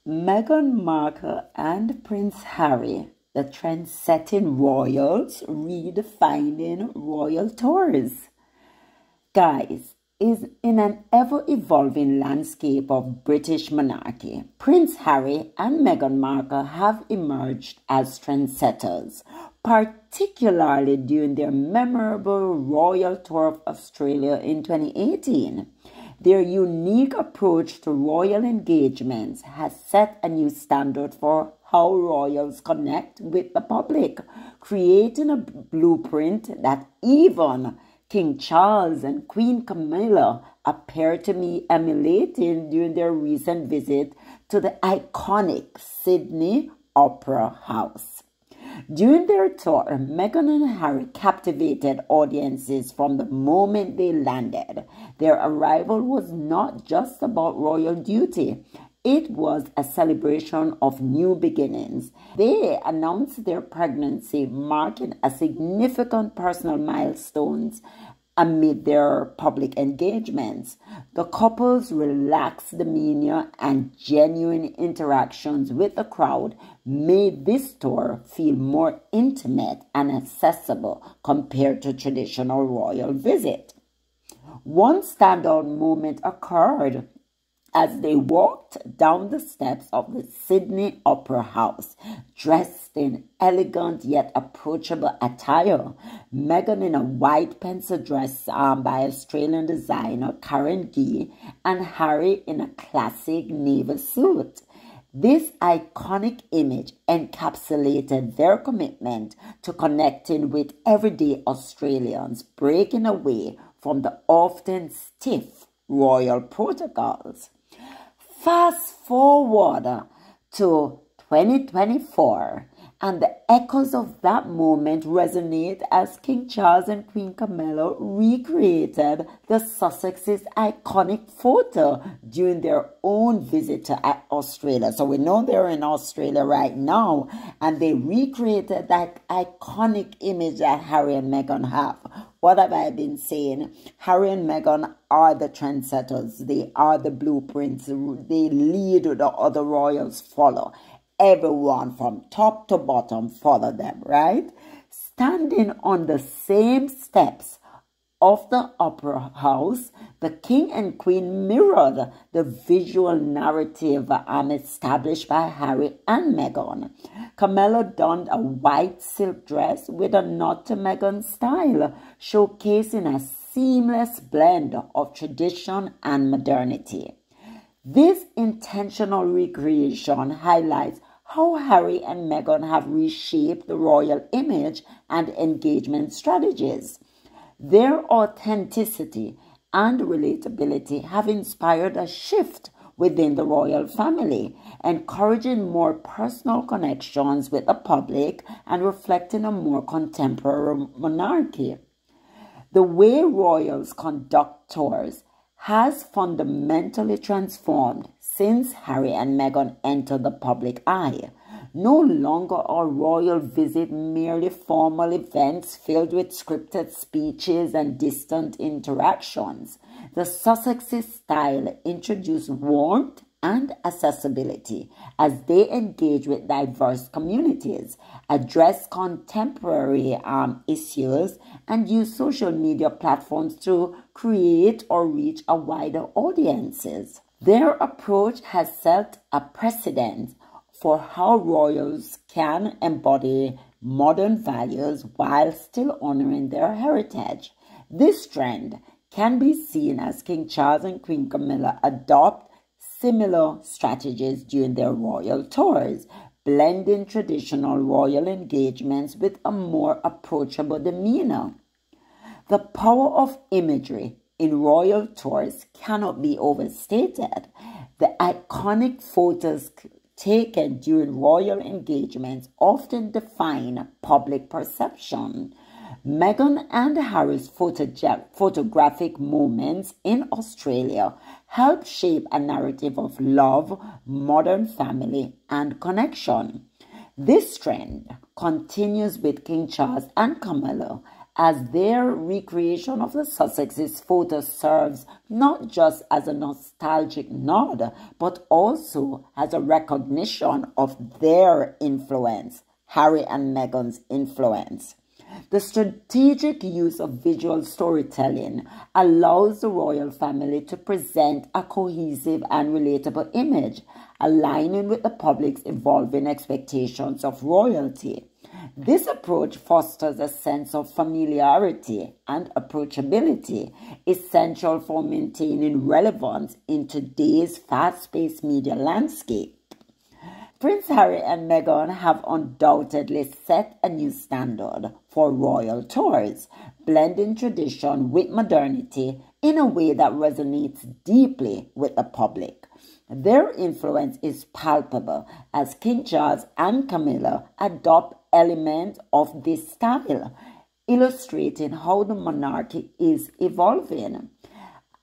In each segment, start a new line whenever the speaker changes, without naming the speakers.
Meghan Markle and Prince Harry, the trend-setting royals redefining royal tours. Guys, is in an ever-evolving landscape of British monarchy, Prince Harry and Meghan Markle have emerged as trendsetters, particularly during their memorable royal tour of Australia in 2018. Their unique approach to royal engagements has set a new standard for how royals connect with the public, creating a blueprint that even King Charles and Queen Camilla appear to be emulating during their recent visit to the iconic Sydney Opera House. During their tour, Meghan and Harry captivated audiences from the moment they landed. Their arrival was not just about royal duty. It was a celebration of new beginnings. They announced their pregnancy, marking a significant personal milestone amid their public engagements. The couple's relaxed demeanor and genuine interactions with the crowd made this tour feel more intimate and accessible compared to traditional royal visit. One standout moment occurred as they walked down the steps of the Sydney Opera House, dressed in elegant yet approachable attire. Meghan in a white pencil dress by Australian designer Karen Gee, and Harry in a classic navy suit. This iconic image encapsulated their commitment to connecting with everyday Australians, breaking away from the often stiff royal protocols. Fast forward to 2024, and the echoes of that moment resonate as King Charles and Queen Camilla recreated the Sussex's iconic photo during their own visit to Australia. So we know they're in Australia right now, and they recreated that iconic image that Harry and Meghan have. What have I been saying? Harry and Meghan are the trendsetters. They are the blueprints. They lead, the other royals follow. Everyone from top to bottom follow them, right? Standing on the same steps of the opera house, the king and queen mirrored the visual narrative established by Harry and Meghan. Camilla donned a white silk dress with a nod to Meghan's style, showcasing a seamless blend of tradition and modernity. This intentional recreation highlights how Harry and Meghan have reshaped the royal image and engagement strategies. Their authenticity and relatability have inspired a shift within the royal family, encouraging more personal connections with the public and reflecting a more contemporary monarchy. The way royals conduct tours has fundamentally transformed since Harry and Meghan entered the public eye. No longer are royal visits merely formal events filled with scripted speeches and distant interactions. The Sussex's style introduced warmth and accessibility as they engage with diverse communities, address contemporary issues, and use social media platforms to create or reach a wider audiences. Their approach has set a precedent for how royals can embody modern values while still honoring their heritage. This trend can be seen as King Charles and Queen Camilla adopt similar strategies during their royal tours, blending traditional royal engagements with a more approachable demeanor. The power of imagery in royal tours cannot be overstated. The iconic photos taken during royal engagements often define public perception. Meghan and Harry's photographic moments in Australia help shape a narrative of love, modern family, and connection. This trend continues with King Charles and Camilla as their recreation of the Sussexes photo serves not just as a nostalgic nod, but also as a recognition of their influence, Harry and Meghan's influence. The strategic use of visual storytelling allows the royal family to present a cohesive and relatable image, aligning with the public's evolving expectations of royalty. This approach fosters a sense of familiarity and approachability, essential for maintaining relevance in today's fast-paced media landscape. Prince Harry and Meghan have undoubtedly set a new standard for royal tours, blending tradition with modernity in a way that resonates deeply with the public. Their influence is palpable as King Charles and Camilla adopt elements of this style, illustrating how the monarchy is evolving.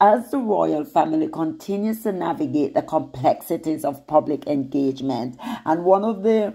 As the royal family continues to navigate the complexities of public engagement, and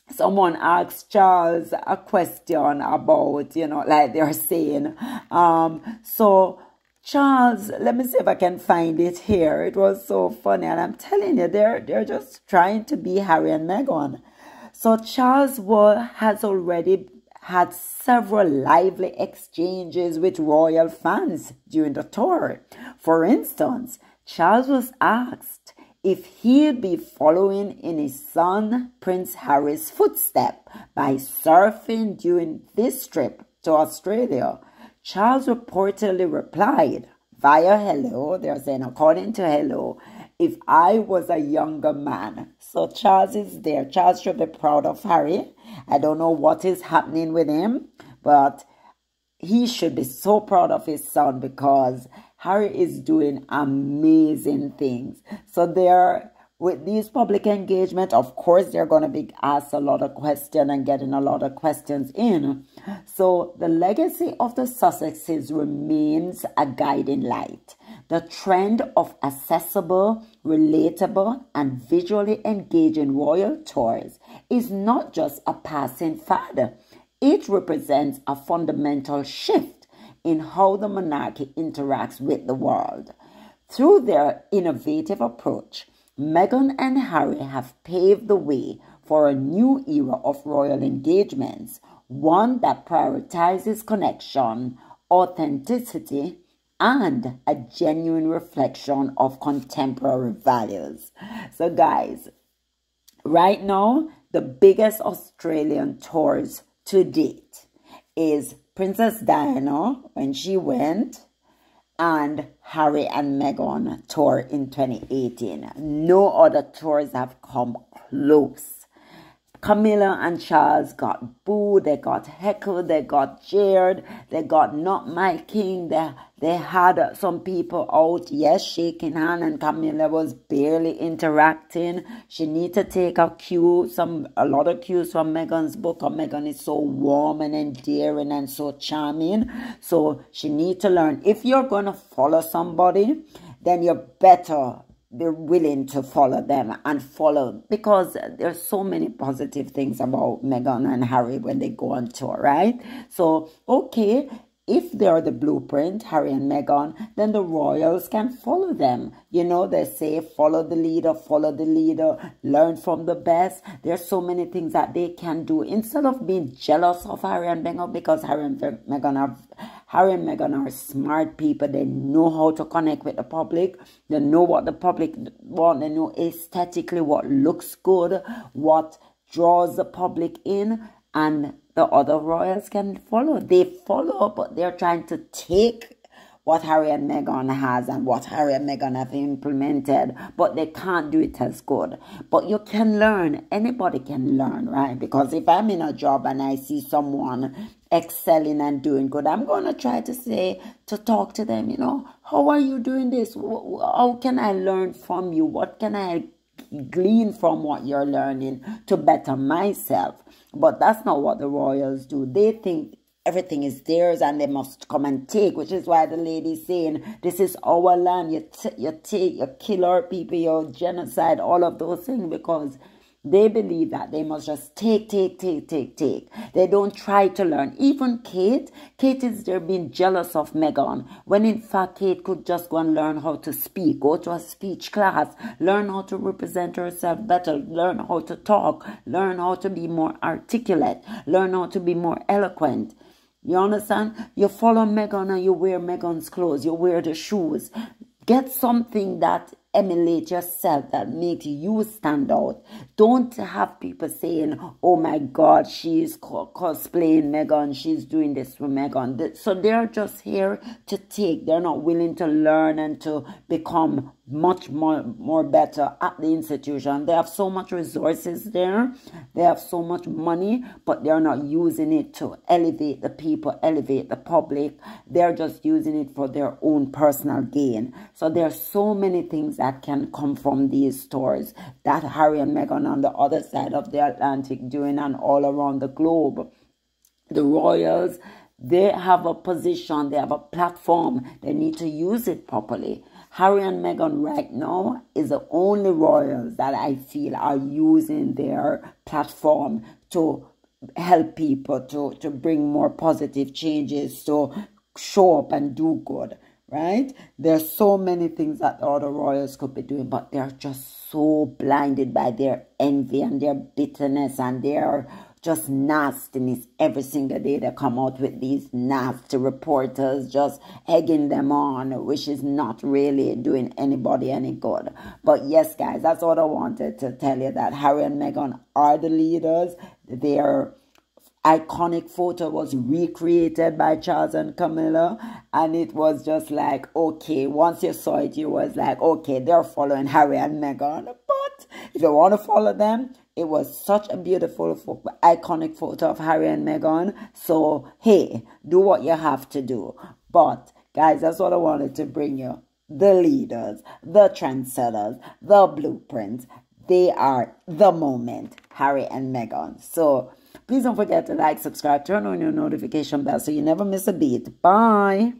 someone asked Charles a question about, like they're saying, so Charles, let me see if I can find it here. It was so funny, and I'm telling you, they're just trying to be Harry and Meghan. So Charles has already had several lively exchanges with royal fans during the tour. For instance, Charles was asked if he'd be following in his son Prince Harry's footsteps by surfing during this trip to Australia. Charles reportedly replied via Hello, they're saying according to Hello, if I was a younger man. So Charles is there. Charles should be proud of Harry. I don't know what is happening with him, but he should be so proud of his son because Harry is doing amazing things. So with these public engagement, of course, they're going to be asked a lot of questions and getting a lot of questions in. So the legacy of the Sussexes remains a guiding light. The trend of accessible, relatable, and visually engaging royal tours is not just a passing fad. It represents a fundamental shift in how the monarchy interacts with the world. Through their innovative approach, Meghan and Harry have paved the way for a new era of royal engagements, one that prioritizes connection, authenticity, and a genuine reflection of contemporary values. So guys, right now, the biggest Australian tours to date is Princess Diana when she went, and Harry and Meghan tour in 2018. No other tours have come close. Camilla and Charles got booed, they got heckled, they got jeered, they got not my king. They had some people out, yes, shaking hand, and Camilla was barely interacting. She need to take a lot of cues from Meghan's book. Meghan is so warm and endearing and so charming. So she need to learn. If you're going to follow somebody, then you better be willing to follow them and follow, because there's so many positive things about Meghan and Harry when they go on tour, right? So, okay, if they're the blueprint, Harry and Meghan, then the royals can follow them. They say follow the leader, learn from the best. There's so many things that they can do instead of being jealous of Harry and Meghan, because Harry and Meghan are smart people. They know how to connect with the public. They know what the public want. They know aesthetically what looks good, what draws the public in, and the other royals can follow. They follow, but they're trying to take what Harry and Meghan has and what Harry and Meghan have implemented, but they can't do it as good. But you can learn. Anybody can learn, right? Because if I'm in a job and I see someone excelling and doing good, I'm going to try to talk to them, how are you doing this? How can I learn from you? What can I glean from what you're learning to better myself? But that's not what the royals do. They think everything is theirs and they must come and take, which is why the lady's saying, this is our land. You kill our people, you genocide, all of those things, because They believe that they must just take. They don't try to learn. Even Kate is there being jealous of Meghan, when in fact Kate could just go and learn how to speak, go to a speech class, learn how to represent herself better, learn how to talk, learn how to be more articulate, learn how to be more eloquent. You understand? You follow Meghan and you wear Meghan's clothes, you wear the shoes. Get something that emulate yourself, that makes you stand out. Don't have people saying, oh my God, she's cosplaying Meghan, she's doing this for Meghan. So they're just here to take. They're not willing to learn and to become much more better at the institution. They have so much resources there. They have so much money, but they're not using it to elevate the people, elevate the public. They're just using it for their own personal gain. So there are so many things that can come from these stories that Harry and Meghan on the other side of the Atlantic doing and all around the globe. The royals, they have a position, they have a platform. They need to use it properly. Harry and Meghan right now is the only royals that I feel are using their platform to help people, to bring more positive changes, to show up and do good, right? There's so many things that the other royals could be doing, but they're just so blinded by their envy and their bitterness and their just nastiness. Every single day they come out with these nasty reporters just egging them on, which is not really doing anybody any good. But yes, guys, that's what I wanted to tell you, that Harry and Meghan are the leaders. Their iconic photo was recreated by Charles and Camilla, and it was just like, okay, once you saw it, you was like, okay, they're following Harry and Meghan. But if you want to follow them, it was such a beautiful, iconic photo of Harry and Meghan. So, hey, do what you have to do. But, guys, that's what I wanted to bring you. The leaders, the trendsetters, the blueprints. They are the moment, Harry and Meghan. So, please don't forget to like, subscribe, turn on your notification bell so you never miss a beat. Bye.